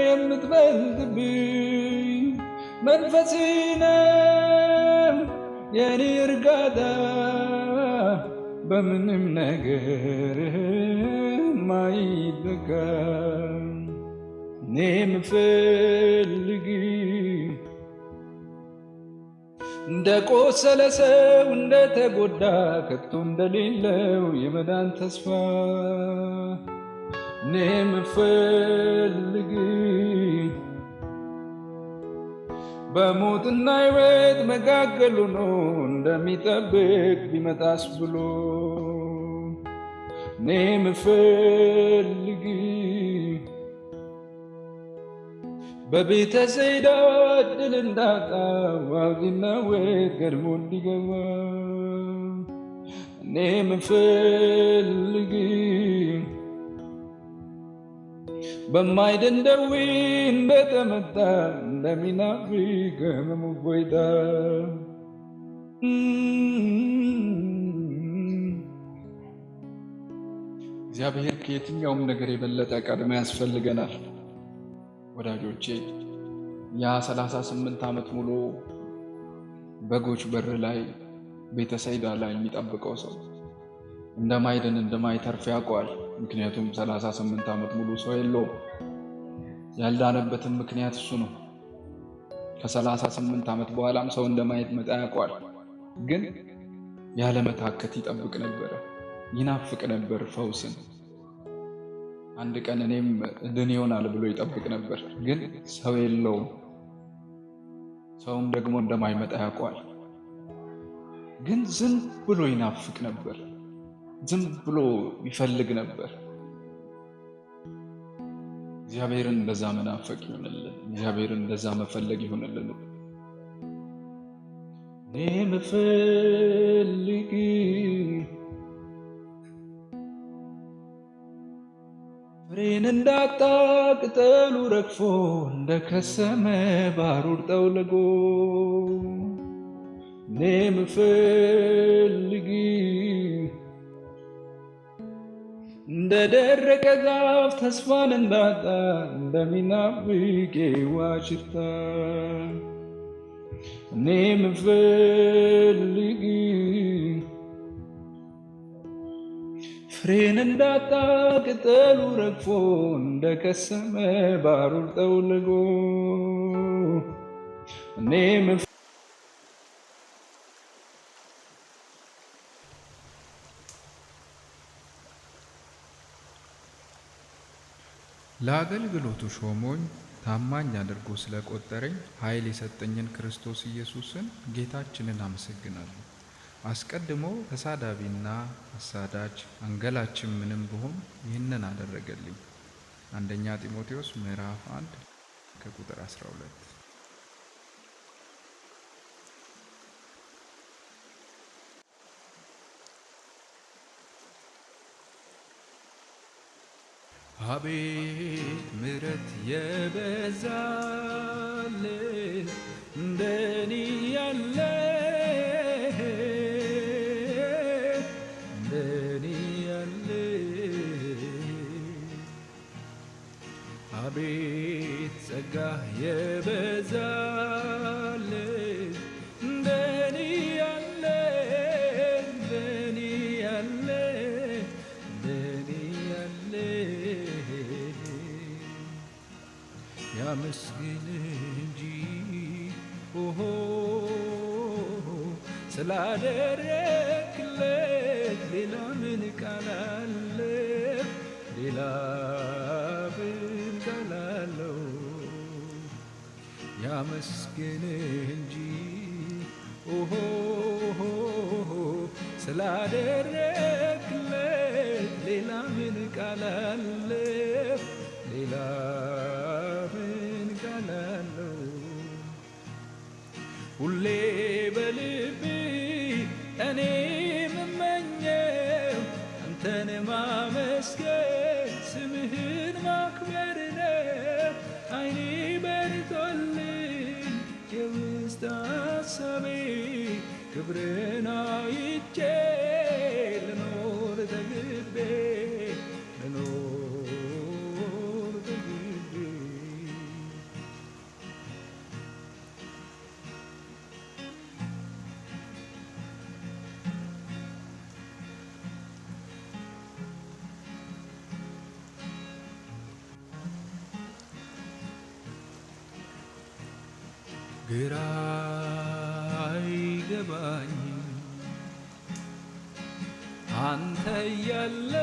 [SPEAKER 1] የምትበልጥብኝ መንፈስህ ነው የኔ እርጋታ በምንም ነገር ማይለካ እኔ ምፈልግ እንደ ቆሰለ ሰው እንደተጎዳ ከቶ እንደሌለው የመዳን ተስፋ እኔ ምፈልግ በሞትና ሕይወት መካከል ሆኖ እንደሚጠብቅ ቢመጣስ ብሎ እኔ ምፈልግ በቤተ ሰይዳ ዕድል እንዳጣ ዋዚናወት ቀድሞ እንዲገባ እኔ ምፈልግ በማይድን ደዌ እንደተመታ እንደሚናፍቅ ሕመሙ እፎይታ እግዚአብሔር ከየትኛውም ነገር የበለጠ ቀድሞ ያስፈልገናል። ወዳጆቼ ያ 38 ዓመት ሙሉ በጎች በር ላይ ቤተ ሰይዳ ላይ የሚጠብቀው ሰው እንደማይድን እንደማይተርፍ ያውቀዋል። ምክንያቱም 38 ዓመት ሙሉ ሰው የለውም። ያልዳነበትም ምክንያት እሱ ነው። ከ38 ዓመት በኋላም ሰው እንደማይመጣ ያውቀዋል። ግን ያለመታከት ይጠብቅ ነበረ፣ ይናፍቅ ነበር ፈውስን። አንድ ቀን እኔም ድን ይሆናል ብሎ ይጠብቅ ነበር። ግን ሰው የለውም። ሰውም ደግሞ እንደማይመጣ ያውቀዋል። ግን ዝም ብሎ ይናፍቅ ነበር፣ ዝም ብሎ ይፈልግ ነበር። እግዚአብሔርን እንደዛ መናፈቅ ይሆንልን። እግዚአብሔርን እንደዛ መፈለግ ይሆንልን። እኔ ምፈልግ ፍሬን እንዳጣ ቅጠሉ ረግፎ እንደከሰመ ባሩር ጠውልጎ እኔ ምፈልግ እንደደረቀ ዛፍ ተስፋን እንዳጣ እንደሚናፍቅ ዋሽታ እኔ ምፈልግ ፍሬን እንዳጣ ቅጠሉ ረግፎ እንደከሰመ ባሩር ጠውልጎ እኔ
[SPEAKER 2] ለአገልግሎቱ ሾሞኝ ታማኝ አድርጎ ስለቆጠረኝ ኃይል የሰጠኝን ክርስቶስ ኢየሱስን ጌታችንን አመሰግናለሁ። አስቀድሞ ተሳዳቢና አሳዳጅ አንገላችን ምንም ብሆን ይህንን አደረገልኝ። አንደኛ ጢሞቴዎስ ምዕራፍ 1 ከቁጥር 12። አቤት ምሕረት የበዛልን እንደኔ ያለ አቤት ጸጋ የበዛልን እንደኔ ያለ እንደኔ ያለ እንደኔ ያለ ያመስግን እንጂ ኦሆ ስላደረክለት ሌላ ምን ቃል አለ? ሌላ ምን ቃል አለው? ያመስግን እንጂ ኦሆ ስላደረክለት ሌላ ምን ቃል አለ? ሌላ ምን ቃል አለው? ሁሌ በልቤ እኔ የምመኘው አንተን ማመስገን ስምህን ማክበር ነው። ዓይኔ በርቶልኝ የውስጥ ሐሳቤ ክብርን አይቼ ልኖር ተግቤ ልኖር ተግቤ ግራ አይገባኝም አንተ ያለ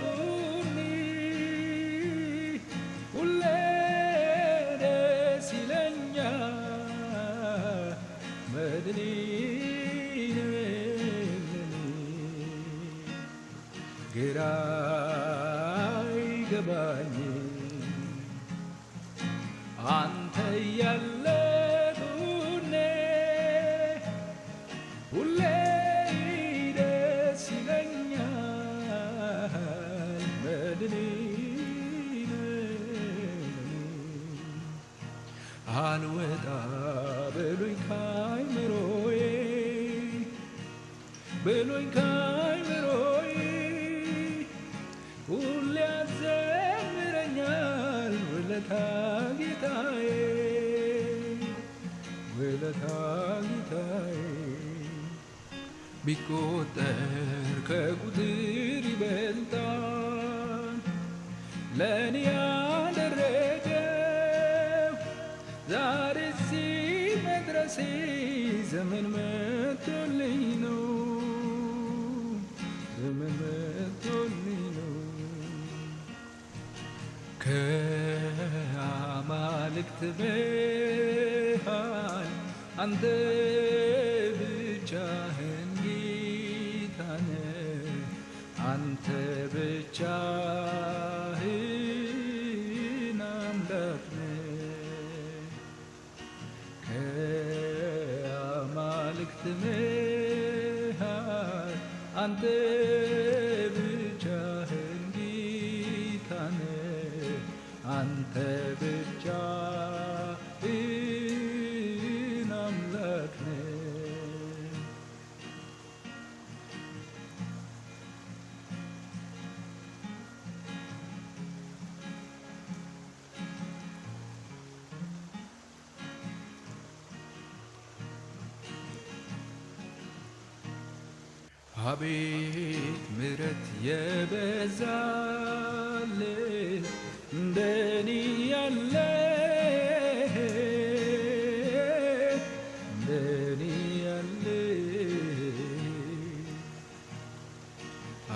[SPEAKER 2] ጎኔ ሁሌ ደስ ይለኛል መድኔ ግራ አይገባኝም አንተ ያለ ጎኔ ሁሌ ደስ ይለኛል መድኔ አልወጣ ብሎኝ ካይምሮዬ ሁሌ ያዘምረኛል ውለታ ጌታዬ ቢቆጠር ከቁጥር ይበልጣል ለእኔ ያደረገው ዛሬ እዚህ መድረሴ ዘመን መጥቶልኝ ነው ከአማልክት መሃል አንተ ብቻህን ጌታ ነህ አንተ ብቻህን አምላክ ነህ ከአማልክት መሃል አንተ ብቻህን ጌታ ነህ አንተ ብቻህን አምላክ ነህ አቤት ምሕረት የበዛልህ እንደኔ ያለ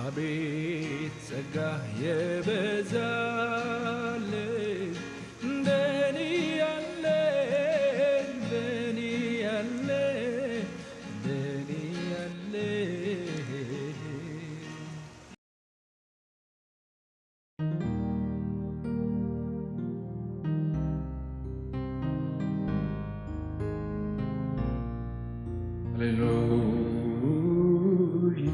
[SPEAKER 2] አቤት ጸጋ የበዛልህ እንደኔ ያለ
[SPEAKER 1] ሃሌሉያ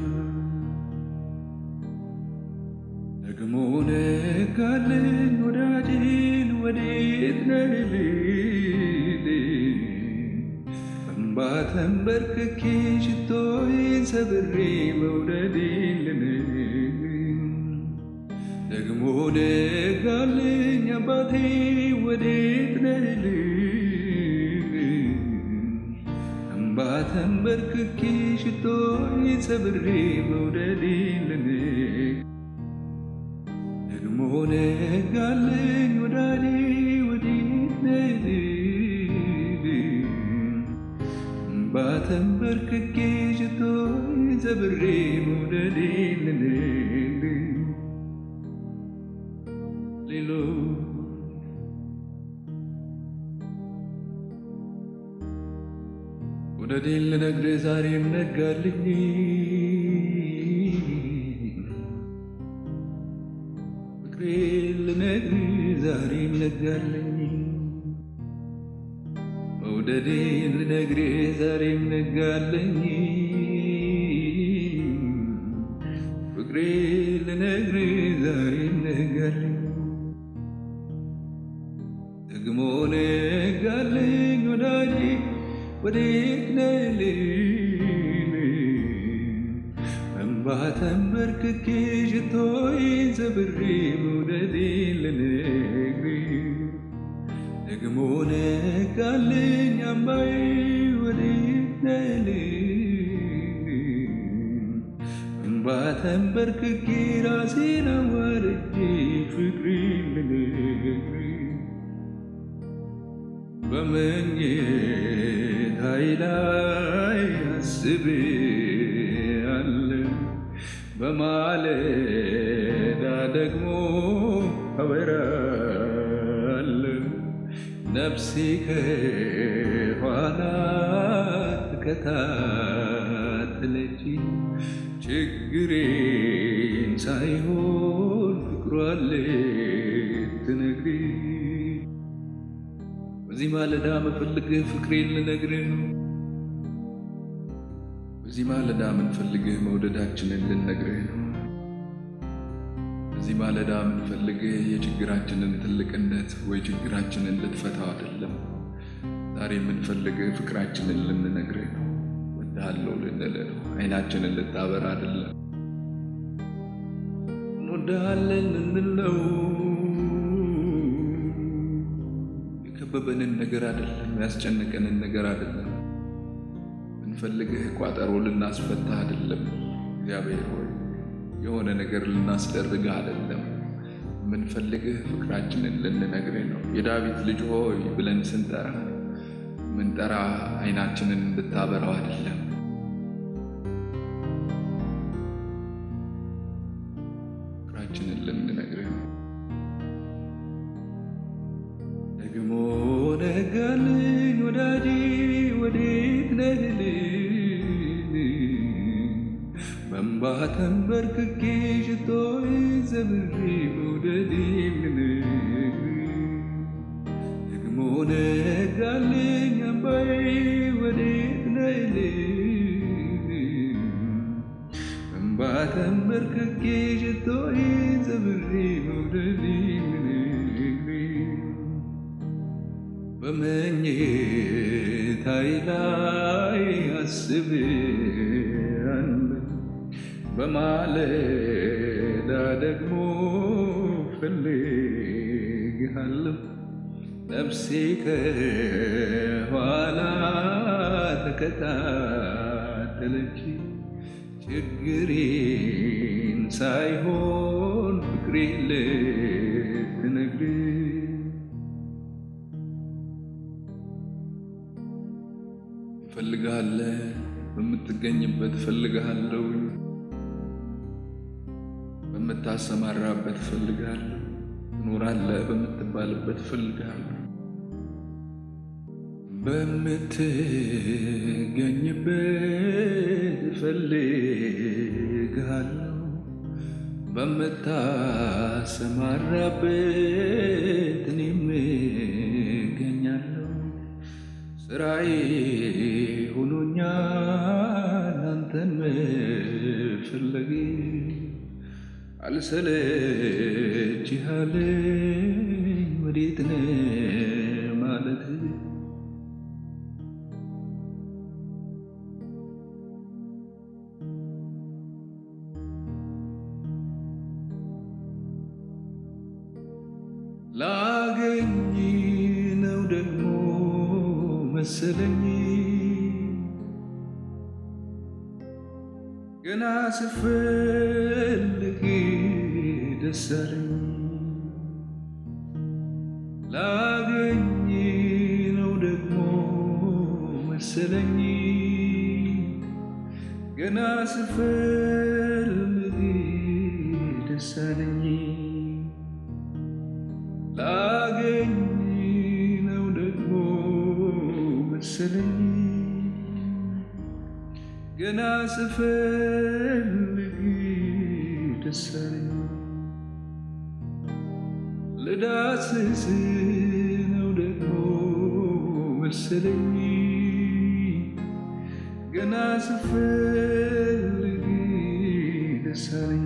[SPEAKER 1] ደግሞ ነጋልኝ ወዳጄን ወዴት ነህ ልልህ እንባ ተንበርክኬ ሽቶዬን ሰብሬ መውደዴን ልንገር ደግሞ ነጋልኝ አባቴ ወዴት ነህ ልልህ እንባ ተንበርክኬ ሽቶዬን ሰብሬ መውደዴን ልንገር ደግሞ ነጋልኝ ወዳጄ ወዴት ነህ ልልህ እንባ ተንበርክኬ ሽቶዬን ሰብሬ መውደዴን ልነግርህ መውደዴን ልነግርህ ዛሬም ነጋልኝ ልነግርህ ዛሬም ነጋልኝ መውደዴን ልነግርህ ዛሬም ነጋልኝ ፍቅሬን ልነግርህ ዛሬም ነጋልኝ ደግሞ ነጋልኝ ወዳጄ ወዴት ነህ ልልህ እንባ ተንበርክኬ ሽቶዬን ሰብሬ መውደዴን ልነግርህ ደግሞ ነጋልኝ አምባዬ ወዴት ነህ ልልህ እንባ ተንበርክኬ ራሴን አዋርጄ ፍቅሬን ልነግርህ
[SPEAKER 2] በመኝታዬ ላይ አስቤያለሁ በማለዳ ደግሞ አበራለሁ ነፍሴ ከኋላ ተከታተለች ችግሬን ሳይሆን ፍቅሯን ልትነግረኝ በዚህ ማለዳ ምፈልግህ ፍቅሬን ልነግርህ ነው። በዚህ ማለዳ ምንፈልግህ መውደዳችንን ልነግርህ ነው። በዚህ ማለዳ ምንፈልግህ የችግራችንን ትልቅነት ወይ ችግራችንን ልትፈታው አይደለም። ዛሬ ምንፈልግህ ፍቅራችንን ልንነግርህ ነው። ወድሃለሁ ልንልህ ነው። አይናችንን ልታበራ አይደለም። እንወድሃለን ልንል ነው። የከበበንን ነገር አይደለም። ያስጨነቀንን ነገር አይደለም። ምንፈልግህ ቋጠሮ ልናስፈታ አይደለም። እግዚአብሔር ሆይ የሆነ ነገር ልናስደርግህ አይደለም። ምንፈልግህ ፍቅራችንን ልንነግርህ ነው። የዳዊት ልጅ ሆይ ብለን ስንጠራ ምንጠራ አይናችንን እንድታበራው አይደለም። ፍቅራችንን ልንነግርህ ነው። ደግሞ ነጋልኝ ወዳጄ ወዴት ነህልኝ በእንባ ተንበርክኬ ሽቶዬን ዘምሬ መውደዴን ልነግርህ ደግሞ ነጋልኝ አምባዬ ወዴት ነህልኝ በእንባ ተንበርክኬ ሽቶዬን ዘምሬ መውደዴን ልነግርህ በመኝታዬ ላይ አስቤያለሁ በማለዳ ደግሞ እፈልግሃለሁ ነፍሴ ከኋላ ተከታተለች ችግሬን ሳይሆን ፍቅሬን ልትነግረኝ እፈልግሃለሁ በምትገኝበት እፈልግሃለሁ በምታሰማራበት እፈልግሃለሁ ትኖራለህ በምትባልበት እፈልግሃለሁ በምትገኝበት እፈልግሃለሁ በምታሰማራበት እኔም እገኛለሁ ስራዬ ሆኖኛል አንተን መፈለጌ አልሰለችህ አለኝ ወዴት ነህ ማለት ላገኝ ነው ደግሞ መሰለኝ ገና ስፈልግ ደስ አለኝ ላገኝ ነው ደግሞ መሰለኝ ገና ስፈልግ ደስ አለኝ ላገኝ ነው ደግሞ መሰለኝ ገና ስፈልግ ደስ አለኝ ልዳስስ ነው ደግሞ መሰለኝ ገና ስፈልግ ደስ አለኝ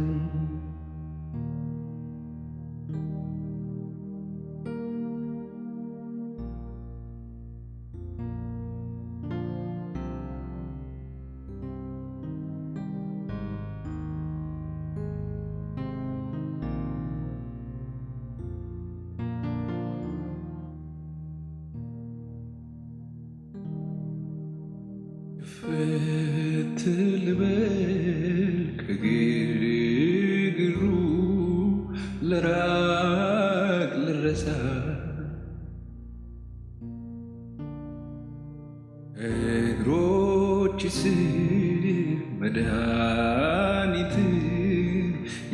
[SPEAKER 2] ፍትልበል ከግርግሩ ልራቅ ልረሳ በእግሮች ስር መድኃኒት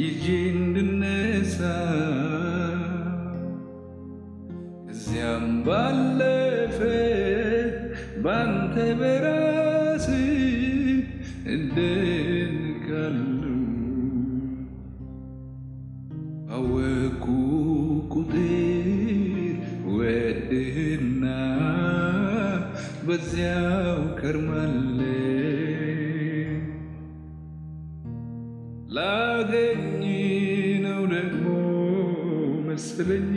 [SPEAKER 2] ይዤ እንድነሳ ከዚያም ባለፈ ባንተ በራስ እደንቃለሁ። ባወኩ ቁጥር ወድህና በዚያው ከርማለሁ። ላገኝ ነው ደግሞ መሰለኝ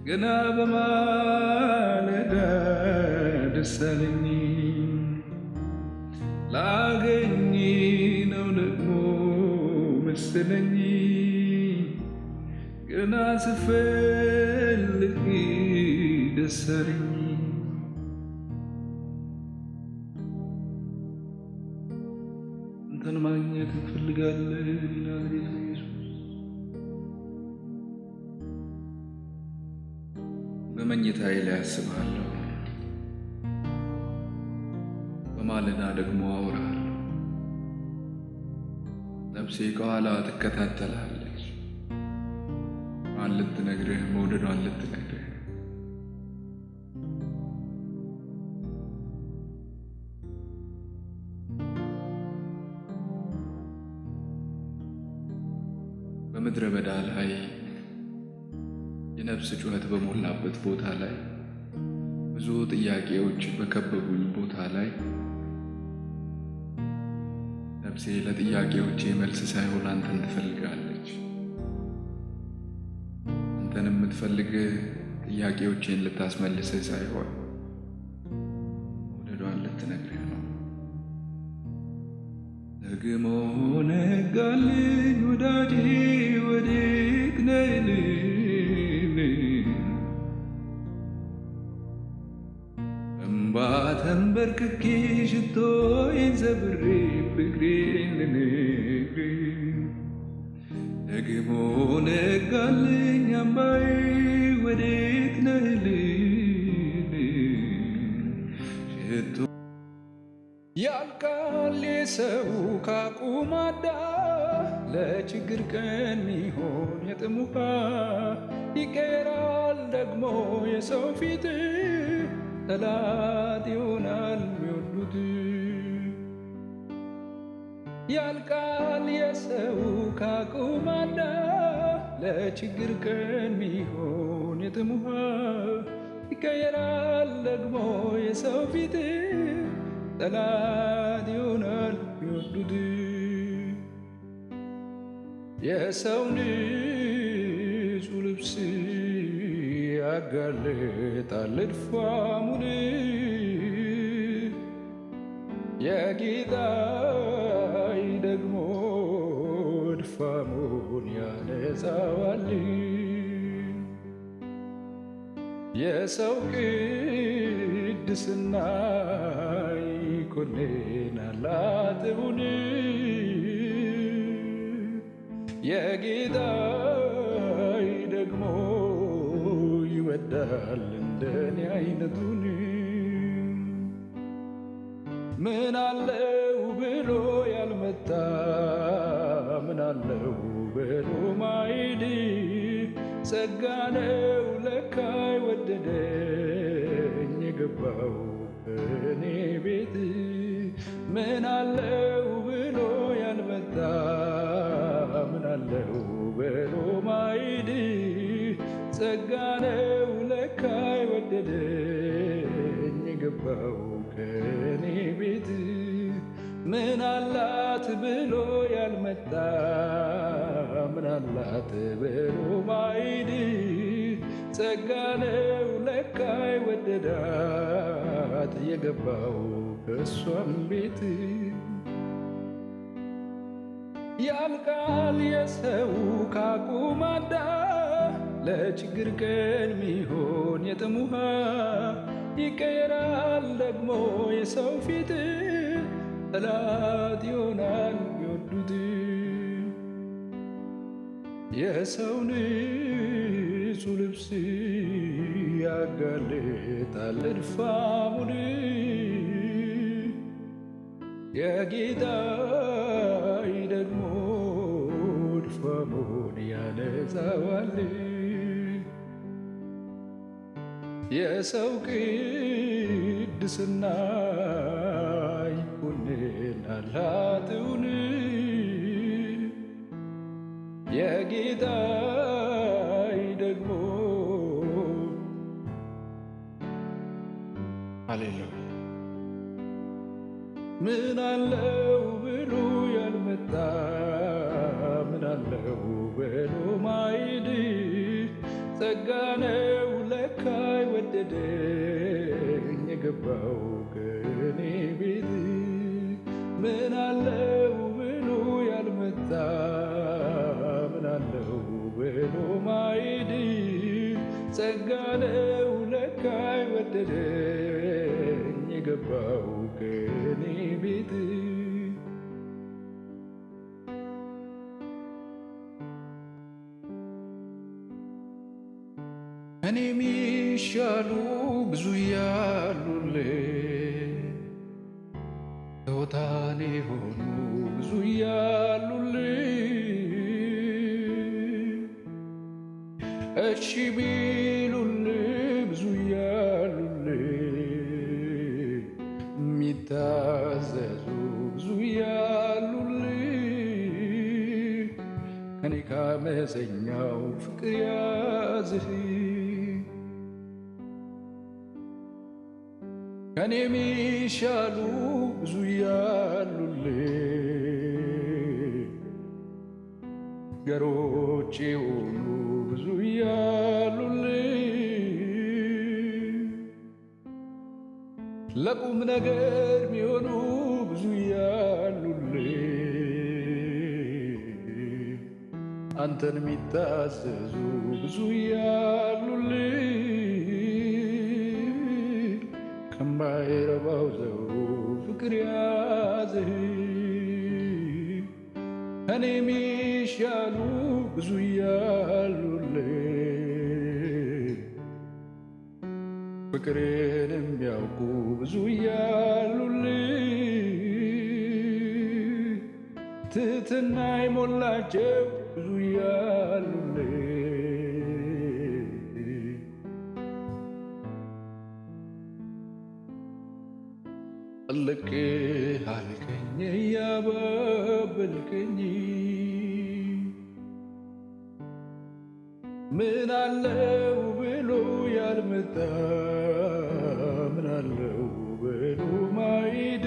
[SPEAKER 2] ገና በማለዳ ደስ አለኝ። ላገኝ ነው ደግሞ መሰለኝ ገና ስፈልግ ደስ አለኝ። አንተን ማግኘት እንፈልጋለን ናዝሬቱ ኢየሱስ። በመኝታዬ ላይ አስብሃለሁ፣ በማለዳ ደግሞ አወራለሁ። ነፍሴ ከኋላ ትከታተላለች፣ ማን ልትነግርህ መውደዷን ልትነግርህ። በምድረ በዳ ላይ የነፍስ ጩኸት በሞላበት ቦታ ላይ ብዙ ጥያቄዎች በከበቡኝ ቦታ ላይ ነፍሴ ለጥያቄዎቼ መልስ ሳይሆን አንተን ትፈልጋለች። አንተን የምትፈልግ ጥያቄዎቼን ልታስመልስህ ሳይሆን መውደዷን ልትነግርህ ነው። ደግሞ ነጋልኝ ወዳጄ ወዴት ነህ? እምባ ተንበርክኬ ሽቶዬን ሰብሬ ፍቅሬን ልነግርህ። ደግሞ ነጋልኝ አምባዬ ወዴት ነህ? ሽቶ
[SPEAKER 3] ያልቃል የሰው ካቁማዳ ለችግር ቀን ሚሆን የጥም ውሃ ይቀራል ደግሞ የሰው ፊት ጠላት ይሆናል የሚወዱት። ያልቃል የሰው ካቁማዳ ለችግር ቀን ሚሆን የጥም ውሃ ይቀራል ደግሞ የሰው ፊት ጠላት ይሆናል የሚወዱት። የሰው ንጹሕ ልብስ ያጋልጣል እድፋሙን የጌታዬ ደግሞ እድፋሙን ያነጻዋል። የሰው ቅድስና ይኮንናል አጥቡን የጌታዬ ደግሞ ይወዳል እንደኔ አይነቱን። ምን አለው ብሎ ያልመጣ ምን አለው ብሎ ማይድ ጸጋ ነው ለካ ወደደኝ የገባው እኔ ቤት። ምን አለው ብሎ ያልመጣ ምን አለው ብሎ ማይድ ጸጋ ነው ለካ ወደደኝ የገባው ከኔ ቤት። ምን አላት ብሎ ያልመጣ ምን አላት ብሎ ማይድ ጸጋ ነው ለካ ወደዳት የገባው ከእሷም ቤት። ያልቃል የሰው ካቁማዳ ለችግር ቀን ሚሆን የጥም ውሃ ይቀየራል ደግሞ የሰው ፊት ጠላት ይሆናል የሚወዱት። የሰው ንጹሕ ልብስ ያጋልጣል እድፋሙን የጌታዬ ደግሞ ድፋሙን ያነሳዋል። የሰው ቅድስና ይኮንናል ኃጥኡን። የጌታዬ ደግሞ
[SPEAKER 1] ሃሌሉያ
[SPEAKER 3] ምን አለው ብሎ ያልመጣ ምን አለው ብሎ ማይድ ጸጋ ነው ለካ ወደደኝ የገባው ከኔ ቤት። ምን አለው ብሎ ያልመጣ ምን አለው ብሎ ማይድ ጸጋ ነው ለካ ወደደኝ የገባው ከኔ ቤት። እኔ የሚሻሉ ብዙ ያሉልኝ ተወታኔ ሆኑ ብዙ ያሉልኝ እሺ ቢሉልኝ ብዙ ያሉልኝ የሚታዘዙ ብዙ ያሉልኝ ከኔ ካመፀኛው ፍቅር ያዝህ ከኔ የሚሻሉ ብዙ ያሉልኝ ገሮች የሆኑ ብዙ ያሉልኝ ለቁም ነገር የሚሆኑ ብዙ ያሉልኝ አንተን የሚታዘዙ ብዙ ያሉልኝ ከማይረባው ሰው ፍቅር ያዝህ ከኔ የሚሻሉ ብዙ ያሉልኝ ፍቅርን የሚያውቁ ብዙ ያሉልኝ ትሕትና የሞላቸው ብዙ ያሉልኝ አለቅ አልከኝ እያባበልከኝ ምን አለው ብሎ ያልመጣ ምን አለው ብሎ ማይድ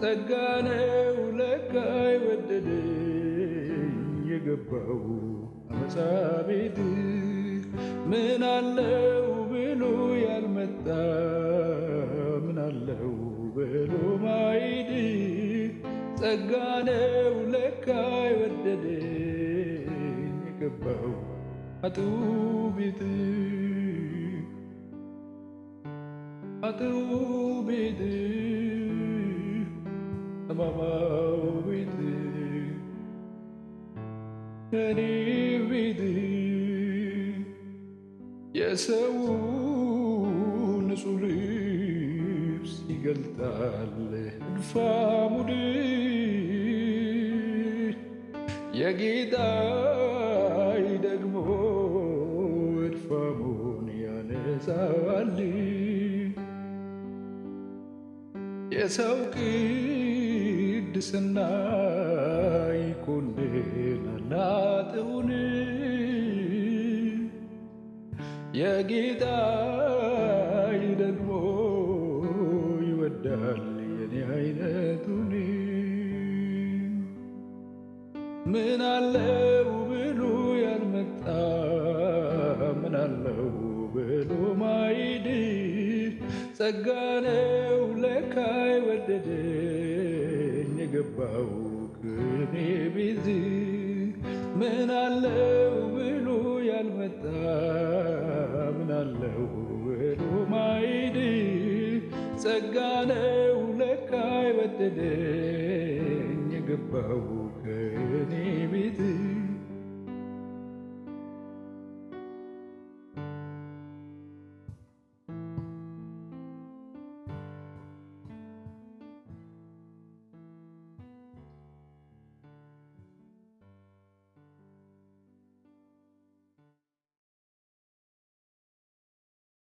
[SPEAKER 3] ጸጋ ነው ለካ የወደደኝ የገባው አመፃ ቤት። ምን አለው ብሎ ያልመጣ ምን አለው ብሎ ማይድ ጸጋ ነው ለካ የወደደኝ የገባው አጥኡ ቤት አጥኡ ቤት ጠማማው ቤት እኔ ቤት የሰው ንጹሕ ልብስ ይገልጣል እድፋሙን የጌታዬ ደግሞ እድፋሙን ያነሳዋል። የሰው ቅድስና ይኮንናል ኃጥኡን የጌታዬ ደግሞ ይወዳል የኔ አይነቱን። ምን አለው ብሎ ያልመጣ ምን አለው ብሎ ማይድ ጸጋ ነው ለካ የወደደኝ የገባው ከኔ ቤት። ምን አለው ብሎ ያልመጣ ምን አለው ብሎ ማይድ ጸጋ ነው ለካ የወደደኝ የገባው ከኔ ቤት።